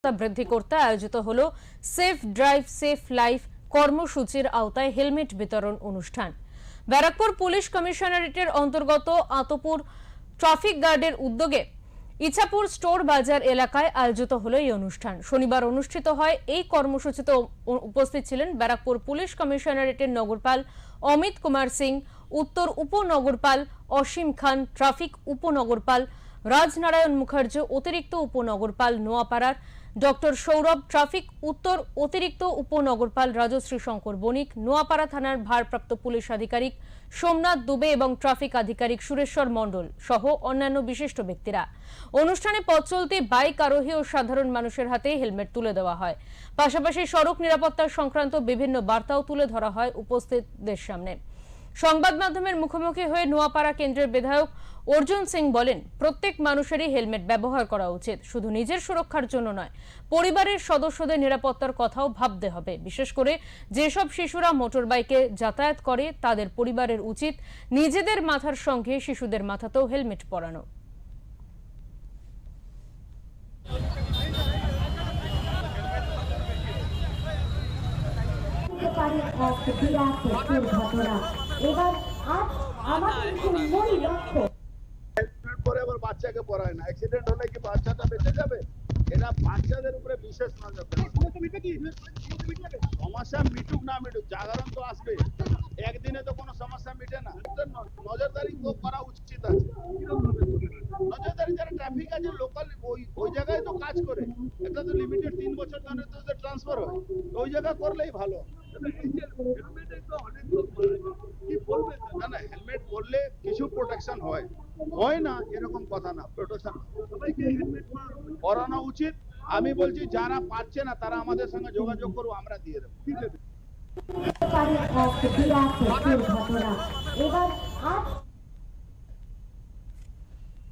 বৃদ্ধি করতে আয়োজিত হলো সেফ ড্রাইভ সেফ লাইফ কর্মসূচির আওতায় হেলমেট বিতরণ অনুষ্ঠান। ব্যারাকপুর পুলিশ কমিশনারেটের অন্তর্গত আতপুর ট্রাফিক গার্ডের উদ্যোগে ইছাপুর স্টোর বাজার এলাকায় আয়োজিত হলো এই অনুষ্ঠান। শনিবার অনুষ্ঠিত হয় এই কর্মসূচিতে উপস্থিত ছিলেন ব্যারাকপুর পুলিশ কমিশনারেটের নগরপাল অমিত কুমার সিং, উত্তর উপনগরপাল অসীম খান, ট্রাফিক উপনগরপাল রাজনারায়ণ মুখার্জি, অতিরিক্ত উপনগরপাল নোয়াপাড়ার ডক্টর সৌরভ, ট্রাফিক উত্তর অতিরিক্ত উপনগরপাল রাজশ্রী শঙ্কর বণিক, নোয়াপাড়া থানার ভারপ্রাপ্ত পুলিশ আধিকারিক সোমনাথ দুবে এবং ট্রাফিক আধিকারিক সুরেশ্বর মণ্ডল সহ অন্যান্য বিশিষ্ট ব্যক্তিরা। অনুষ্ঠানে পথ চলতি বাইক আরোহী ও সাধারণ মানুষের হাতে হেলমেট তুলে দেওয়া হয়। পাশাপাশি সড়ক নিরাপত্তা সংক্রান্ত বিভিন্ন বার্তাও তুলে ধরা হয় উপস্থিতদের সামনে। সংবাদ মাধ্যমের মুখোমুখি হয়ে নোয়াপাড়া কেন্দ্রের বিধায়ক অর্জুন সিং বলেন, প্রত্যেক মানুষেরই হেলমেট ব্যবহার করা উচিত, শুধু নিজের সুরক্ষার জন্য নয়, পরিবারের সদস্যদের নিরাপত্তার কথাও ভাবতে হবে। বিশেষ করে যেসব শিশুরা মোটর বাইকে যাতায়াত করে তাদের পরিবারের উচিত নিজেদের মাথার সঙ্গে শিশুদের মাথাতেও হেলমেট পরানো। এবার আজ আমাদের মূল লক্ষ্য পরে আবার বাচ্চাকে পড়ায় না, অ্যাক্সিডেন্ট হলে কি বাচ্চাটা বেঁচে যাবে? এটা বাচ্চাদের উপরে বিশেষ নজর দেওয়া। সমস্যা মিটুক না মিটুক, জাগরণ তো আসবে, একদিনে তো কোনো সমস্যা মিটে না। নজরদারি তো করা উচিত আছে। নজরদারি যারা ট্রাফিক আছে লোকাল ওই জায়গায় তো কাজ করে, এটা তো লিমিটেড 3 বছর ধরে তো ট্রান্সফার হয়, ওই জায়গা করলেই ভালো। না না, হেলমেট পরলে কিছু প্রোটেকশন হয় না এরকম কথা না, প্রোটেকশন পরানো উচিত। আমি বলছি যারা পাচ্ছে না তারা আমাদের সঙ্গে যোগাযোগ করুক, আমরা দিয়ে দেবো। এবার আজ